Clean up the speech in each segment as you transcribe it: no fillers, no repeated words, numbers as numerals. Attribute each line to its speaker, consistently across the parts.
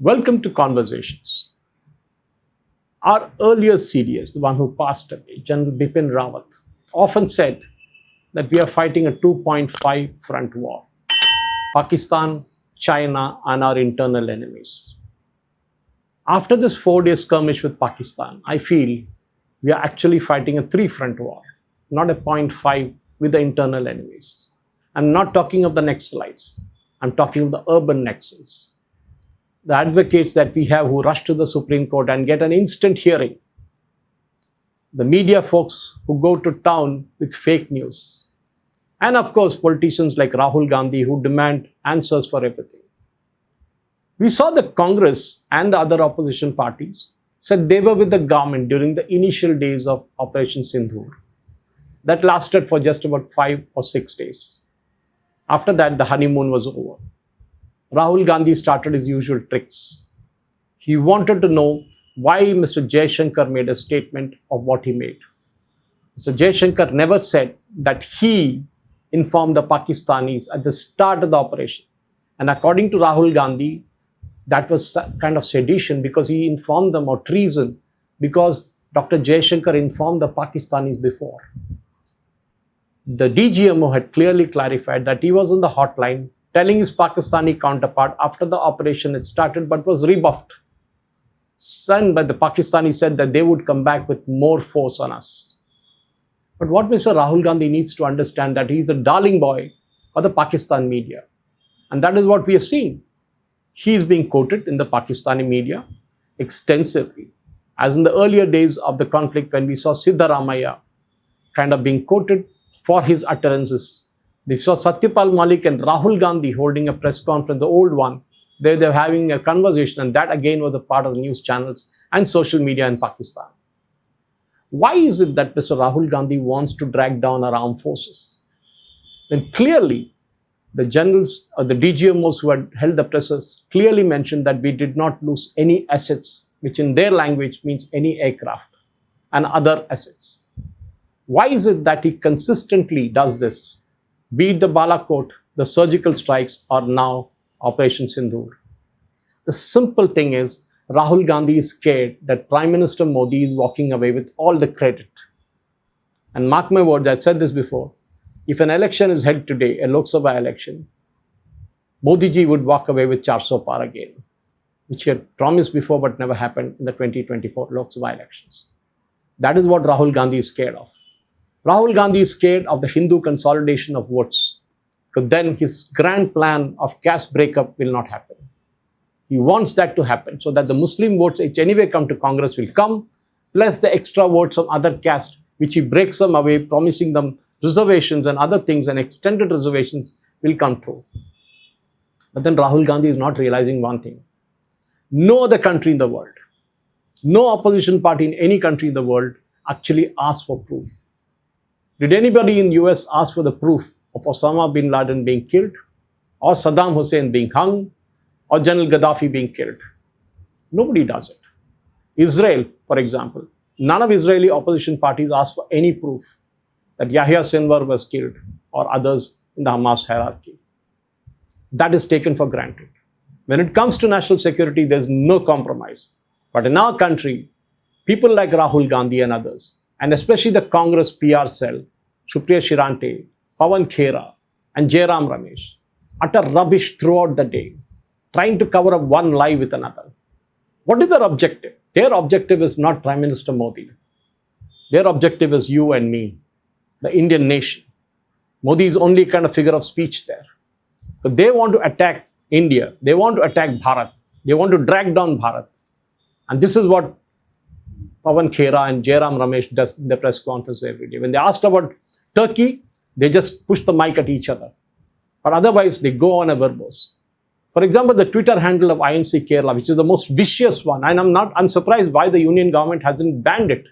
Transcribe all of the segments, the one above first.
Speaker 1: Welcome to Conversations. Our earlier CDS, the one who passed away, General Bipin Rawat, often said that we are fighting a 2.5 front war. Pakistan, China, and our internal enemies. After this 4-day skirmish with Pakistan, I feel we are actually fighting a 3-front war, not a 0.5 with the internal enemies. I'm not talking of the Naxalites. I'm talking of the urban Naxals. The advocates that we have who rush to the Supreme Court and get an instant hearing. The media folks who go to town with fake news. And of course, politicians like Rahul Gandhi who demand answers for everything. We saw that Congress and the other opposition parties said they were with the government during the initial days of OperationSindoor. That lasted for just about 5 or 6 days. After that, the honeymoon was over. Rahul Gandhi started his usual tricks. He wanted to know why Mr. Jaishankar made a statement of what he made. Mr. Jaishankar never said that he informed the Pakistanis at the start of the operation. And according to Rahul Gandhi, that was kind of sedition because he informed them, or treason because Dr. Jaishankar informed the Pakistanis before. The DGMO had clearly clarified that he was on the hotline telling his Pakistani counterpart after the operation had started, but was rebuffed. But the Pakistani said that they would come back with more force on us. But what Mr. Rahul Gandhi needs to understand that he is the darling boy of the Pakistan media. And that is what we are seeing. He is being quoted in the Pakistani media extensively. As in the earlier days of the conflict when we saw Siddaramaiah kind of being quoted for his utterances. We saw Satyapal Malik and Rahul Gandhi holding a press conference, the old one. They were having a conversation, and that again was a part of the news channels and social media in Pakistan. Why is it that Mr. Rahul Gandhi wants to drag down our armed forces? When clearly the generals or the DGMOs who had held the presses clearly mentioned that we did not lose any assets, which in their language means any aircraft and other assets. Why is it that he consistently does this? Be it the Balakot, the surgical strikes, or now OperationSindoor. The simple thing is, Rahul Gandhi is scared that Prime Minister Modi is walking away with all the credit. And mark my words, I said this before, if an election is held today, a Lok Sabha election, Modi ji would walk away with 400 par again, which he had promised before but never happened in the 2024 Lok Sabha elections. That is what Rahul Gandhi is scared of. Rahul Gandhi is scared of the Hindu consolidation of votes, because then his grand plan of caste breakup will not happen. He wants that to happen so that the Muslim votes which anyway come to Congress will come, plus the extra votes of other caste, which he breaks them away, promising them reservations and other things, and extended reservations will come true. But then Rahul Gandhi is not realizing one thing. No other country in the world, no opposition party in any country in the world actually asks for proof. Did anybody in the US ask for the proof of Osama bin Laden being killed, or Saddam Hussein being hung, or General Gaddafi being killed? Nobody does it. Israel, for example, none of Israeli opposition parties asked for any proof that Yahya Sinwar was killed or others in the Hamas hierarchy. That is taken for granted. When it comes to national security, there's no compromise. But in our country, people like Rahul Gandhi and others, and especially the Congress PR cell, Supriya Shirante, Pawan Khera, and Jairam Ramesh, utter rubbish throughout the day, trying to cover up one lie with another. What is their objective? Their objective is not Prime Minister Modi. Their objective is you and me, the Indian nation. Modi is only kind of figure of speech there. But they want to attack India. They want to attack Bharat. They want to drag down Bharat. And this is what Pawan Khera and Jairam Ramesh does in the press conference every day. When they asked about Turkey, they just push the mic at each other. But otherwise, they go on a verbose. For example, the Twitter handle of INC Kerala, which is the most vicious one, and I'm surprised why the union government hasn't banned it.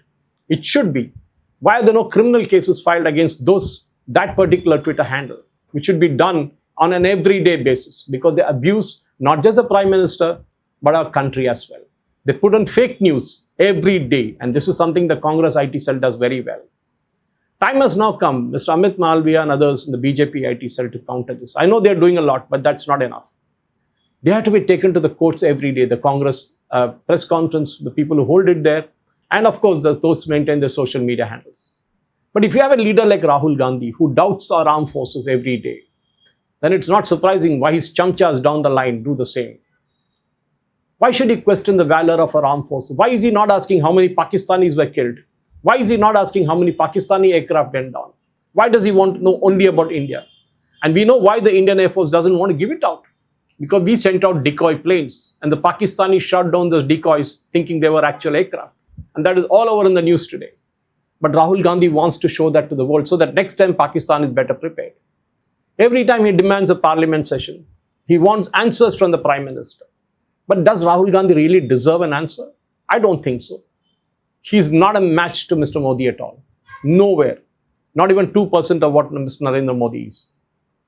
Speaker 1: It should be. Why are there no criminal cases filed against that particular Twitter handle, which should be done on an everyday basis, because they abuse not just the Prime Minister, but our country as well. They put on fake news every day, and this is something the Congress IT cell does very well. Time has now come, Mr. Amit Malviya and others in the BJP IT cell, to counter this. I know they're doing a lot, but that's not enough. They have to be taken to the courts every day, the Congress press conference, the people who hold it there, and of course, those who maintain their social media handles. But if you have a leader like Rahul Gandhi who doubts our armed forces every day, then it's not surprising why his chamchas down the line do the same. Why should he question the valor of our armed forces? Why is he not asking how many Pakistanis were killed? Why is he not asking how many Pakistani aircraft went down? Why does he want to know only about India? And we know why the Indian Air Force doesn't want to give it out. Because we sent out decoy planes and the Pakistanis shot down those decoys thinking they were actual aircraft. And that is all over in the news today. But Rahul Gandhi wants to show that to the world so that next time Pakistan is better prepared. Every time he demands a parliament session, he wants answers from the Prime Minister. But does Rahul Gandhi really deserve an answer? I don't think so. He's not a match to Mr. Modi at all. Nowhere. Not even 2% of what Mr. Narendra Modi is.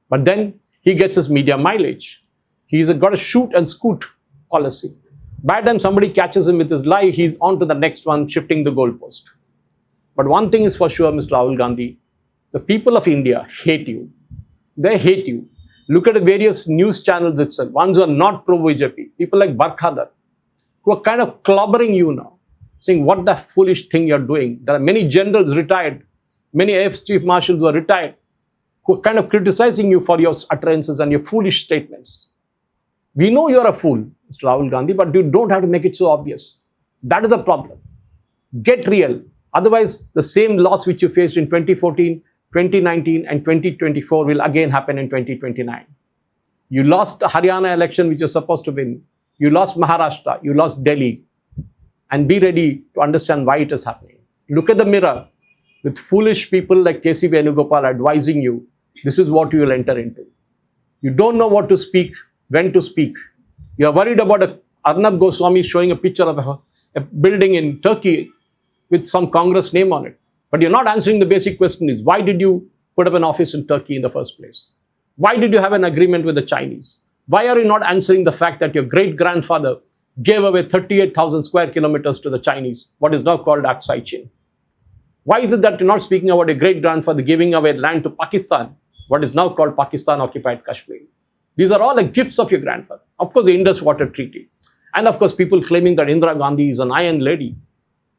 Speaker 1: But then he gets his media mileage. He's got a shoot and scoot policy. By the time somebody catches him with his lie, he's on to the next one, shifting the goalpost. But one thing is for sure, Mr. Rahul Gandhi, the people of India hate you. They hate you. Look at the various news channels itself, ones who are not pro-BJP, people like Barkhadar, who are kind of clobbering you now, saying what the foolish thing you're doing. There are many generals retired, many AF chief marshals who are retired, who are kind of criticizing you for your utterances and your foolish statements. We know you're a fool, Mr. Rahul Gandhi, but you don't have to make it so obvious. That is the problem. Get real. Otherwise, the same loss which you faced in 2014, 2019 and 2024 will again happen in 2029. You lost the Haryana election which you're supposed to win. You lost Maharashtra. You lost Delhi. And be ready to understand why it is happening. Look at the mirror with foolish people like K.C. Venugopal advising you. This is what you will enter into. You don't know what to speak, when to speak. You are worried about Arnab Goswami showing a picture of a building in Turkey with some Congress name on it. But you're not answering the basic question is, why did you put up an office in Turkey in the first place? Why did you have an agreement with the Chinese? Why are you not answering the fact that your great-grandfather gave away 38,000 square kilometers to the Chinese, what is now called Aksai Chin? Why is it that you're not speaking about a great-grandfather giving away land to Pakistan, what is now called Pakistan-occupied Kashmir? These are all the gifts of your grandfather. Of course, the Indus Water Treaty. And of course, people claiming that Indira Gandhi is an iron lady.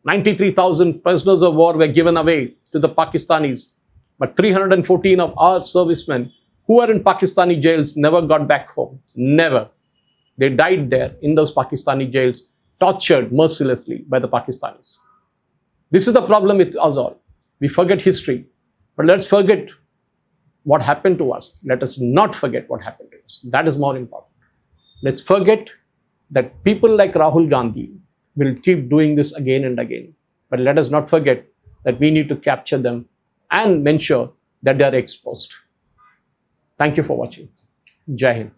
Speaker 1: 93,000 prisoners of war were given away to the Pakistanis. But 314 of our servicemen who were in Pakistani jails never got back home. Never. They died there in those Pakistani jails, tortured mercilessly by the Pakistanis. This is the problem with us all. We forget history. But let's forget what happened to us. Let us not forget what happened to us. That is more important. Let's forget that people like Rahul Gandhi will keep doing this again and again. But let us not forget that we need to capture them and ensure that they are exposed. Thank you for watching. Jai Hind.